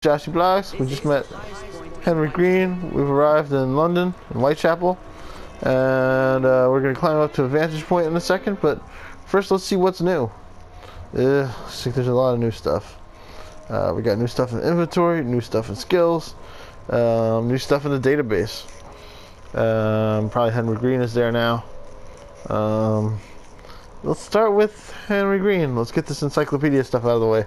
Joshyblogz. We just met Henry Green. We've arrived in London, in Whitechapel. And we're going to climb up to a vantage point in a second. But first, let's see what's new. I think there's a lot of new stuff. We got new stuff in inventory, new stuff in skills, new stuff in the database. Probably Henry Green is there now. Let's start with Henry Green. Let's get this encyclopedia stuff out of the way.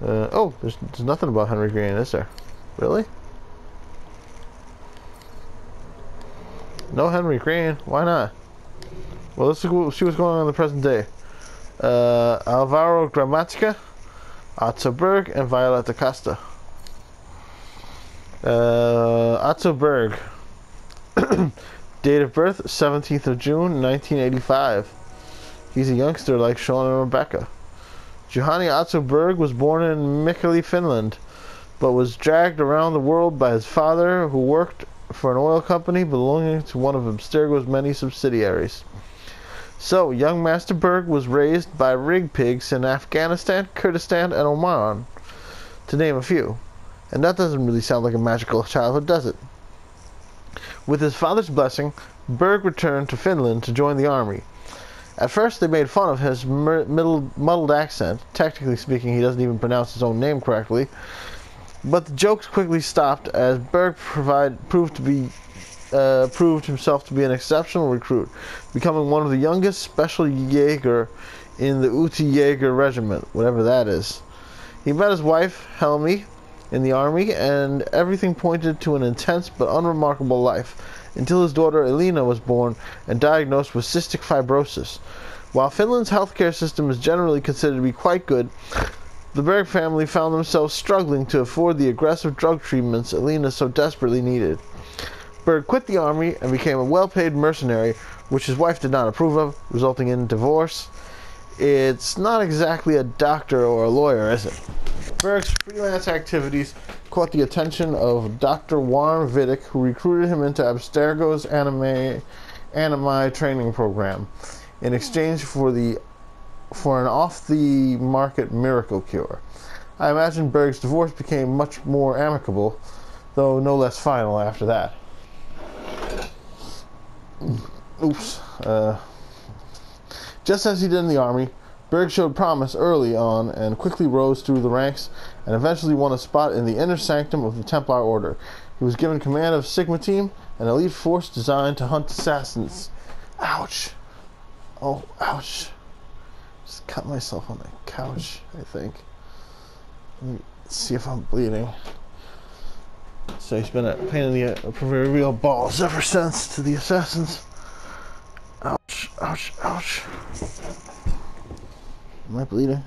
Oh, there's nothing about Henry Green, is there? Really? No Henry Green? Why not? Well, let's see what's going on in the present day. Alvaro Gramatica, Otto Berg, and Violet Acosta. Otto Berg. Date of birth, 17th of June, 1985. He's a youngster like Sean and Rebecca. Juhani Otto Berg was born in Mikkeli, Finland, but was dragged around the world by his father, who worked for an oil company belonging to one of Abstergo's many subsidiaries. So, young Master Berg was raised by rig pigs in Afghanistan, Kurdistan, and Oman, to name a few. And that doesn't really sound like a magical childhood, does it? With his father's blessing, Berg returned to Finland to join the army. At first, they made fun of his muddled accent. Technically speaking, he doesn't even pronounce his own name correctly. But the jokes quickly stopped as Berg proved himself to be an exceptional recruit, becoming one of the youngest Special Jaeger in the Uti Jaeger Regiment, whatever that is. He met his wife, Helmi, in the army, and everything pointed to an intense but unremarkable life, until his daughter Elena was born and diagnosed with cystic fibrosis. While Finland's healthcare system is generally considered to be quite good, the Berg family found themselves struggling to afford the aggressive drug treatments Elena so desperately needed. Berg quit the army and became a well-paid mercenary, which his wife did not approve of, resulting in divorce. It's not exactly a doctor or a lawyer, is it? Berg's freelance activities caught the attention of Dr. Warren Vidic, who recruited him into Abstergo's anime training program in exchange for an off-the-market miracle cure. I imagine Berg's divorce became much more amicable, though no less final after that. Oops. Just as he did in the army, Berg showed promise early on and quickly rose through the ranks and eventually won a spot in the inner sanctum of the Templar Order. He was given command of Sigma Team, an elite force designed to hunt assassins. Ouch. Oh, ouch. Just cut myself on the couch, I think. Let me see if I'm bleeding. So he's been a pain in the proverbial balls ever since to the assassins. Ouch, ouch, ouch. Am I bleeding? I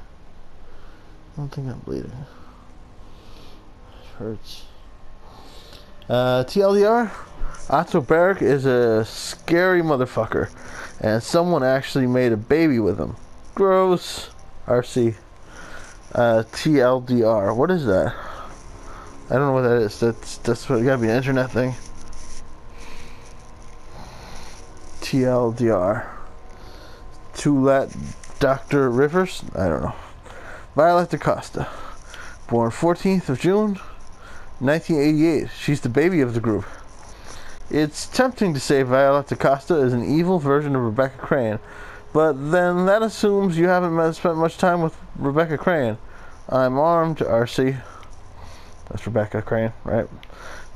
don't think I'm bleeding. It hurts. TLDR? Otto Berg is a scary motherfucker. And someone actually made a baby with him. Gross. RC. TLDR. What is that? I don't know what that is. That's what, gotta be an internet thing. TLDR. To let Dr. Rivers? I don't know. Violet Acosta. Born 14th of June, 1988. She's the baby of the group. It's tempting to say Violet Acosta is an evil version of Rebecca Crane, but then that assumes you haven't spent much time with Rebecca Crane. I'm armed, RC. That's Rebecca Crane, right?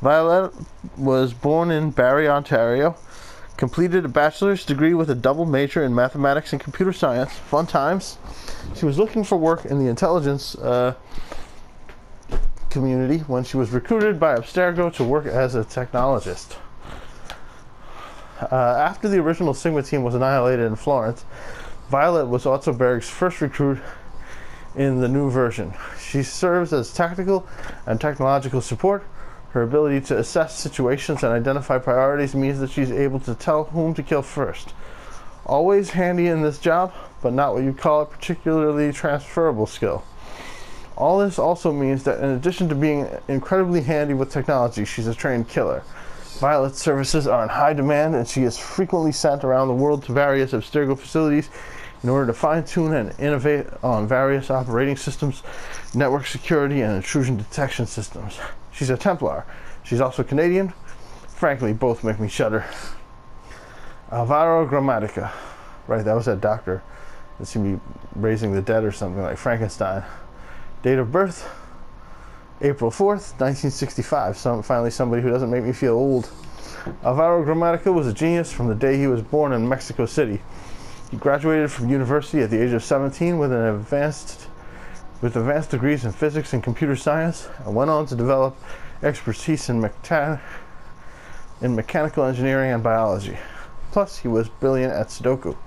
Violet was born in Barrie, Ontario. Completed a bachelor's degree with a double major in mathematics and computer science. Fun times. She was looking for work in the intelligence community when she was recruited by Abstergo to work as a technologist. After the original Sigma team was annihilated in Florence, Violet was Otto Berg's first recruit in the new version. She serves as technical and technological support. Her ability to assess situations and identify priorities means that she's able to tell whom to kill first. Always handy in this job, but not what you'd call a particularly transferable skill. All this also means that in addition to being incredibly handy with technology, she's a trained killer. Violet's services are in high demand, and she is frequently sent around the world to various Abstergo facilities in order to fine-tune and innovate on various operating systems, network security, and intrusion detection systems. She's a Templar. She's also Canadian. Frankly, both make me shudder. Alvaro Grammatica. Right, that was that doctor that seemed to be raising the dead or something like Frankenstein. Date of birth, April 4th, 1965. Finally somebody who doesn't make me feel old. Alvaro Grammatica was a genius from the day he was born in Mexico City. He graduated from university at the age of 17 with advanced degrees in physics and computer science, and went on to develop expertise in mechanical engineering and biology. Plus, he was brilliant at Sudoku.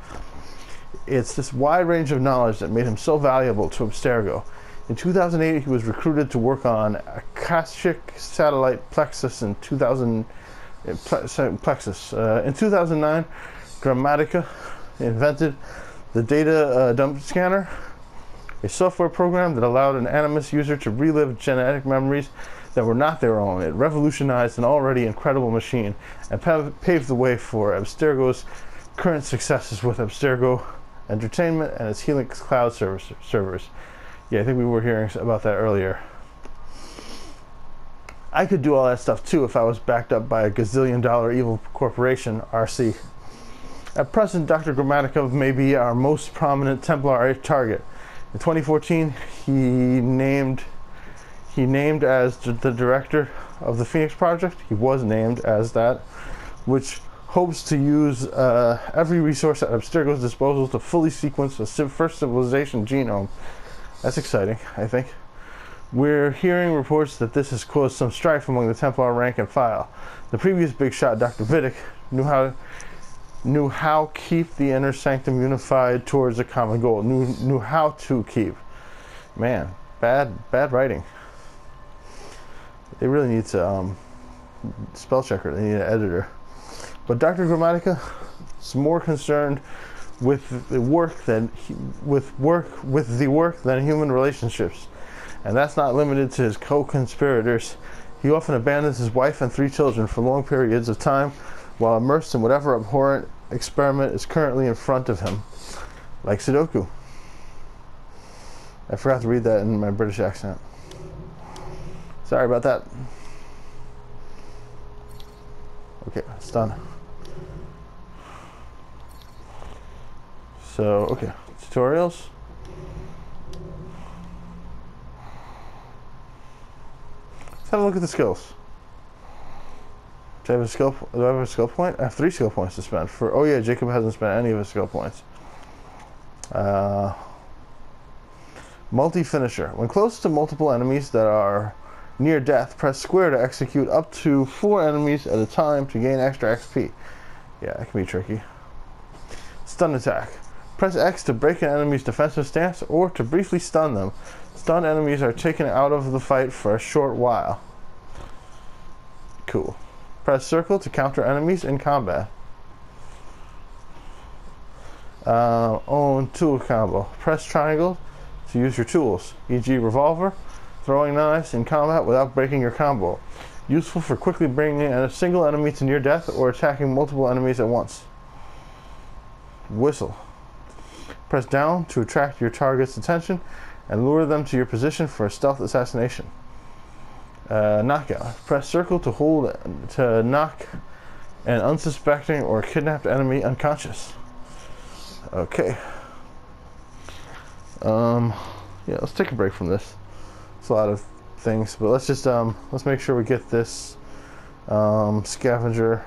It's this wide range of knowledge that made him so valuable to Abstergo. In 2008, he was recruited to work on Akashic Satellite Plexus in 2009, Grammatica invented the data dump scanner, a software program that allowed an Animus user to relive genetic memories that were not their own. It revolutionized an already incredible machine and paved the way for Abstergo's current successes with Abstergo Entertainment and its Helix Cloud servers. Yeah, I think we were hearing about that earlier. I could do all that stuff too if I was backed up by a gazillion-dollar evil corporation, RC. At present, Dr. Grammatica may be our most prominent Templar target. In 2014, he named as the director of the Phoenix Project. He was named as that, which hopes to use every resource at Abstergo's disposal to fully sequence the first civilization genome. That's exciting, I think. We're hearing reports that this has caused some strife among the Templar rank and file. The previous big shot, Dr. Vidic, knew how keep the inner sanctum unified towards a common goal. Knew how to keep. Man, bad writing. They really need to spell checker. They need an editor. But Dr. Grammatica is more concerned with the work than human relationships, and that's not limited to his co-conspirators. He often abandons his wife and 3 children for long periods of time while immersed in whatever abhorrent experiment is currently in front of him, like Sudoku. I forgot to read that in my British accent. Sorry about that. Okay, it's done. So, okay, tutorials. Let's have a look at the skills. Do I have a skill point? I have 3 skill points to spend. Oh yeah, Jacob hasn't spent any of his skill points. Multi-finisher. When close to multiple enemies that are near death, press square to execute up to 4 enemies at a time to gain extra XP. Yeah, that can be tricky. Stun attack. Press X to break an enemy's defensive stance or to briefly stun them. Stunned enemies are taken out of the fight for a short while. Cool. Press circle to counter enemies in combat. Own tool combo. Press triangle to use your tools, e.g. revolver, throwing knives in combat without breaking your combo. Useful for quickly bringing a single enemy to near death or attacking multiple enemies at once. Whistle. Press down to attract your target's attention and lure them to your position for a stealth assassination. Knockout. Press circle to hold to knock an unsuspecting or kidnapped enemy unconscious. Okay. Yeah, let's take a break from this. It's a lot of things, but let's just let's make sure we get this scavenger.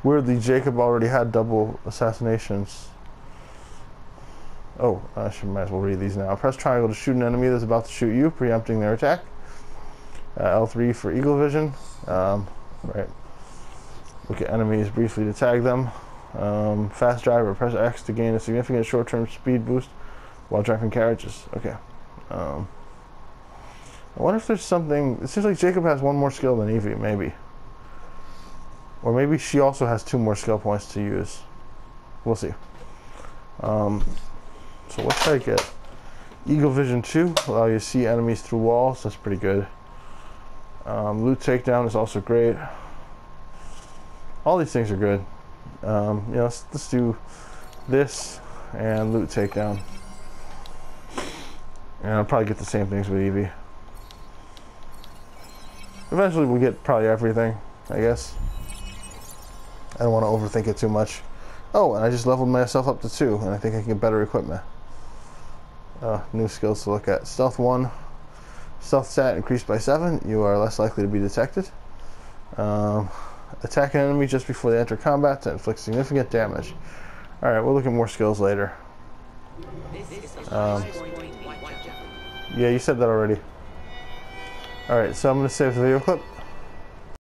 Weirdly, Jacob already had double assassinations. Oh, I might as well read these now. Press triangle to shoot an enemy that's about to shoot you, preempting their attack. L3 for eagle vision. Right. Look at enemies briefly to tag them. Fast drive or press X to gain a significant short-term speed boost while driving carriages. Okay. I wonder if there's something. It seems like Jacob has one more skill than Evie, maybe. Or maybe she also has 2 more skill points to use. We'll see. So what should I get? Eagle Vision 2, allow you to see enemies through walls. That's pretty good. Loot Takedown is also great. All these things are good. You know, let's do this and Loot Takedown. And I'll probably get the same things with Eevee. Eventually we'll get probably everything, I guess. I don't want to overthink it too much. Oh, and I just leveled myself up to 2, and I think I can get better equipment. New skills to look at. Stealth 1. Stealth stat increased by 7. You are less likely to be detected. Attack an enemy just before they enter combat to inflict significant damage. Alright, we'll look at more skills later. Yeah, you said that already. Alright, so I'm going to save the video clip.